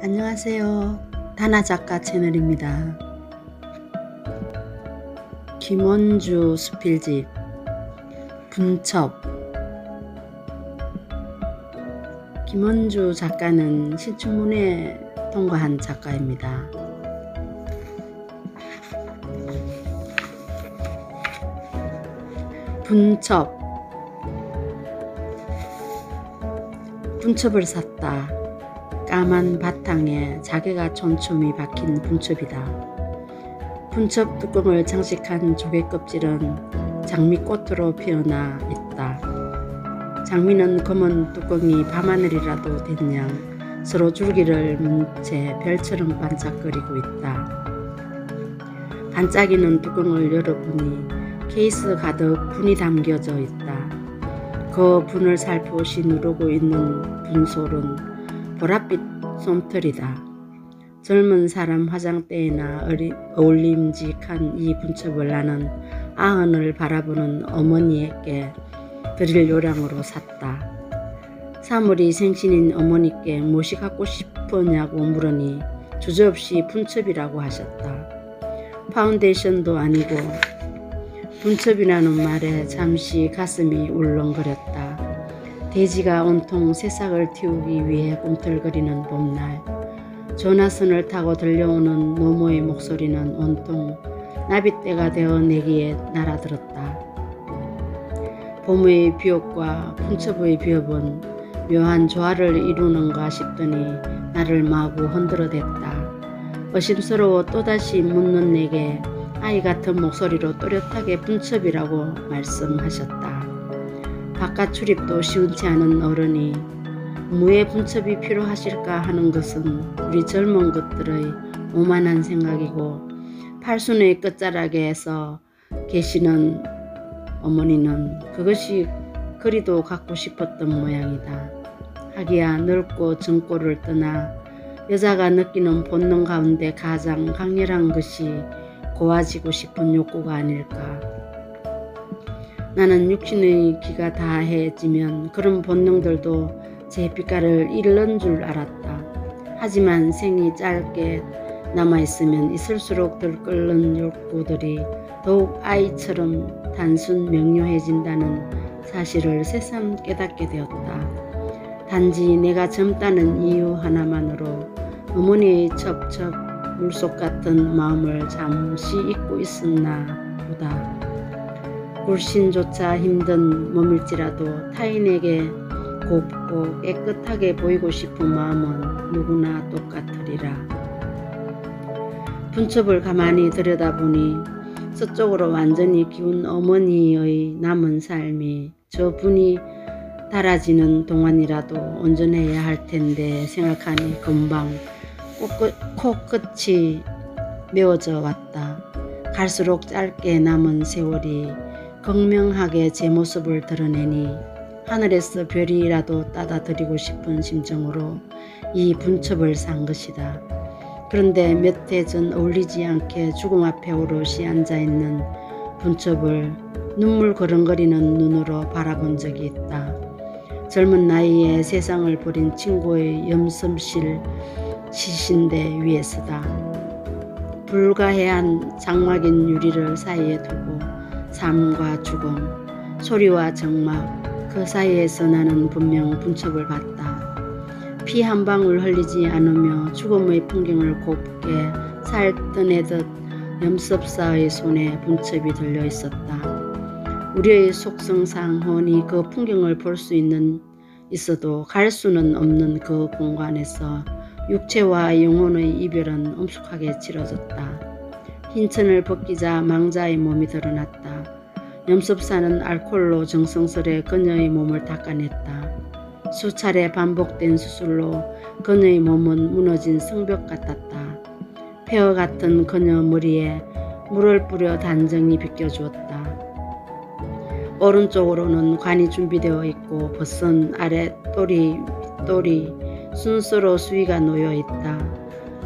안녕하세요. 다나작가 채널입니다. 김원주 수필집 분첩. 김원주 작가는 신춘문예 통과한 작가입니다. 분첩. 분첩을 샀다. 까만 바탕에 자개가 촘촘히 박힌 분첩이다. 분첩 뚜껑을 장식한 조개 껍질은 장미꽃으로 피어나 있다. 장미는 검은 뚜껑이 밤하늘이라도 된양 서로 줄기를 문 채 별처럼 반짝거리고 있다. 반짝이는 뚜껑을 열어보니 케이스 가득 분이 담겨져 있다. 그 분을 살포시 누르고 있는 분솔은 보랏빛 솜털이다. 젊은 사람 화장대에나 어울림직한 이 분첩을 나는 아흔을 바라보는 어머니에게 드릴 요량으로 샀다. 사물이 생신인 어머니께 무엇이 갖고 싶었냐고 물으니 주저없이 분첩이라고 하셨다. 파운데이션도 아니고 분첩이라는 말에 잠시 가슴이 울렁거렸다. 돼지가 온통 새싹을 틔우기 위해 꿈틀거리는 봄날, 조나선을 타고 들려오는 노모의 목소리는 온통 나빗대가 되어 내기에 날아들었다. 봄의 비옥과 분첩의 비읍은 묘한 조화를 이루는가 싶더니 나를 마구 흔들어댔다. 의심스러워 또다시 묻는 내게 아이 같은 목소리로 또렷하게 분첩이라고 말씀하셨다. 바깥 출입도 시원치 않은 어른이 무에 분첩이 필요하실까 하는 것은 우리 젊은 것들의 오만한 생각이고, 팔순의 끝자락에서 계시는 어머니는 그것이 그리도 갖고 싶었던 모양이다. 하기야 늙고 정골을 떠나 여자가 느끼는 본능 가운데 가장 강렬한 것이 고와지고 싶은 욕구가 아닐까. 나는 육신의 기가 다해지면 그런 본능들도 제 빛깔을 잃는 줄 알았다. 하지만 생이 짧게 남아있으면 있을수록 들끓는 욕구들이 더욱 아이처럼 단순 명료해진다는 사실을 새삼 깨닫게 되었다. 단지 내가 젊다는 이유 하나만으로 어머니의 첩첩 물속 같은 마음을 잠시 잊고 있었나 보다. 굴신조차 힘든 몸일지라도 타인에게 곱고 깨끗하게 보이고 싶은 마음은 누구나 똑같으리라. 분첩을 가만히 들여다보니 서쪽으로 완전히 기운 어머니의 남은 삶이 저 분이 달아지는 동안이라도 온전해야 할 텐데 생각하니 금방 코끝이 메워져 왔다. 갈수록 짧게 남은 세월이 극명하게 제 모습을 드러내니 하늘에서 별이라도 따다 드리고 싶은 심정으로 이 분첩을 산 것이다. 그런데 몇 해 전 어울리지 않게 죽음 앞에 오롯이 앉아있는 분첩을 눈물 거렁거리는 눈으로 바라본 적이 있다. 젊은 나이에 세상을 버린 친구의 염섬실 시신대 위에서다. 불가해한 장막인 유리를 사이에 두고 삶과 죽음, 소리와 정막, 그 사이에서 나는 분명 분첩을 봤다. 피 한 방울 흘리지 않으며 죽음의 풍경을 곱게 살떠내듯 염습사의 손에 분첩이 들려 있었다. 우리의 속성상 훤히 그 풍경을 볼 수 있어도 갈 수는 없는 그 공간에서 육체와 영혼의 이별은 엄숙하게 치러졌다. 흰천을 벗기자 망자의 몸이 드러났다. 염습사는 알코올로 정성스레 그녀의 몸을 닦아냈다. 수차례 반복된 수술로 그녀의 몸은 무너진 성벽 같았다. 폐허 같은 그녀 머리에 물을 뿌려 단정히 빗겨주었다. 오른쪽으로는 관이 준비되어 있고 벗은 아래 또리 순서로 수위가 놓여 있다.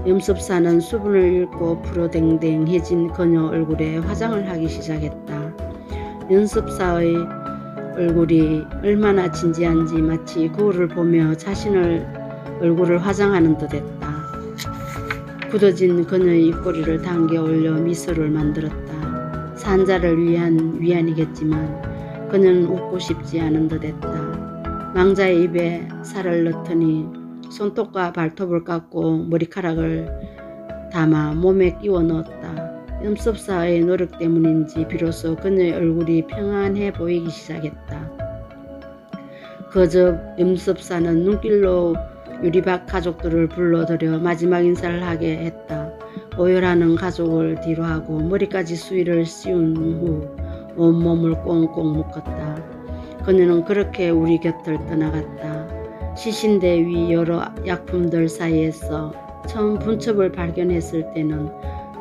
염습사는 수분을 읽고 푸르댕댕해진 그녀 얼굴에 화장을 하기 시작했다. 염습사의 얼굴이 얼마나 진지한지 마치 거울을 보며 자신의 얼굴을 화장하는 듯 했다. 굳어진 그녀의 입꼬리를 당겨 올려 미소를 만들었다. 산자를 위한 위안이겠지만 그녀는 웃고 싶지 않은 듯했다. 망자의 입에 살을 넣더니 손톱과 발톱을 깎고 머리카락을 담아 몸에 끼워 넣었다. 염습사의 노력 때문인지 비로소 그녀의 얼굴이 평안해 보이기 시작했다. 그저 염습사는 눈길로 유리박 가족들을 불러들여 마지막 인사를 하게 했다. 오열하는 가족을 뒤로 하고 머리까지 수의를 씌운 후 온몸을 꽁꽁 묶었다. 그녀는 그렇게 우리 곁을 떠나갔다. 시신대 위 여러 약품들 사이에서 처음 분첩을 발견했을 때는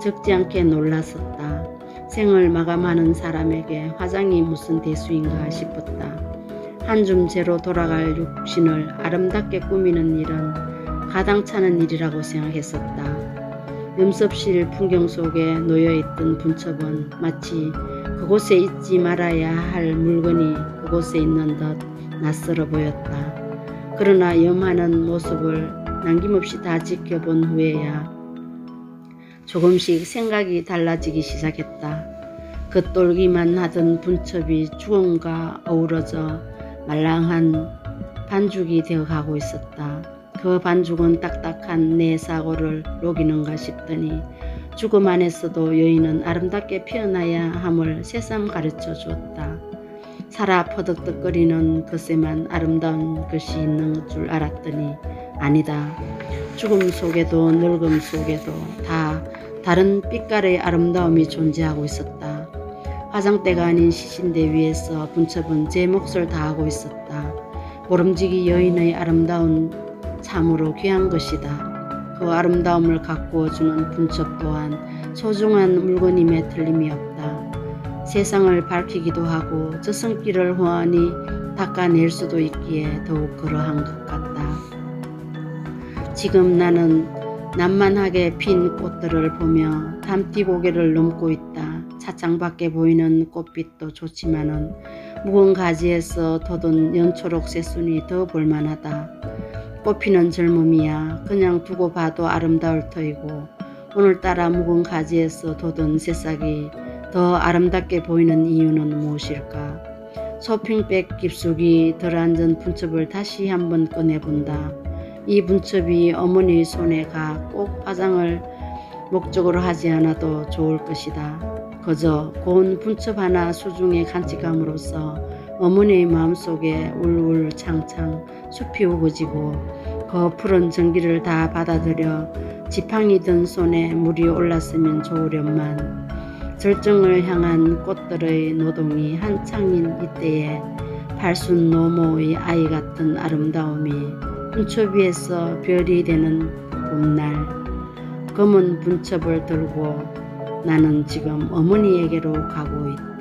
적지 않게 놀랐었다. 생을 마감하는 사람에게 화장이 무슨 대수인가 싶었다. 한 줌째로 돌아갈 육신을 아름답게 꾸미는 일은 가당찮은 일이라고 생각했었다. 염습실 풍경 속에 놓여있던 분첩은 마치 그곳에 있지 말아야 할 물건이 그곳에 있는 듯 낯설어 보였다. 그러나 염하는 모습을 남김없이 다 지켜본 후에야 조금씩 생각이 달라지기 시작했다. 겉돌기만 하던 분첩이 죽음과 어우러져 말랑한 반죽이 되어가고 있었다. 그 반죽은 딱딱한 내 사고를 녹이는가 싶더니 죽음 안에서도 여인은 아름답게 피어나야 함을 새삼 가르쳐 주었다. 살아 퍼덕덕거리는 것에만 아름다운 것이 있는 줄 알았더니 아니다. 죽음 속에도 늙음 속에도 다 다른 빛깔의 아름다움이 존재하고 있었다. 화장대가 아닌 시신대 위에서 분첩은 제 몫을 다하고 있었다. 모름지기 여인의 아름다운 참으로 귀한 것이다. 그 아름다움을 가꾸어주는 분첩 또한 소중한 물건임에 틀림이 없다. 세상을 밝히기도 하고 저승길을 호환히 닦아낼 수도 있기에 더욱 그러한 것 같다. 지금 나는 난만하게 핀 꽃들을 보며 담띠 고개를 넘고 있다. 차창밖에 보이는 꽃빛도 좋지만은 묵은 가지에서 돋은 연초록 새순이 더 볼만하다. 꽃피는 젊음이야 그냥 두고 봐도 아름다울 터이고 오늘따라 묵은 가지에서 돋은 새싹이 더 아름답게 보이는 이유는 무엇일까? 쇼핑백 깊숙이 들어앉은 분첩을 다시 한번 꺼내본다. 이 분첩이 어머니의 손에 가 꼭 화장을 목적으로 하지 않아도 좋을 것이다. 그저 고운 분첩 하나 수중에 간직함으로써 어머니의 마음속에 울울 창창 숲이 우거지고 그 푸른 전기를 다 받아들여 지팡이 든 손에 물이 올랐으면 좋으련만 절정을 향한 꽃들의 노동이 한창인 이때에 발순 노모의 아이 같은 아름다움이 분첩 위에서 별이 되는 봄날 검은 분첩을 들고 나는 지금 어머니에게로 가고 있다.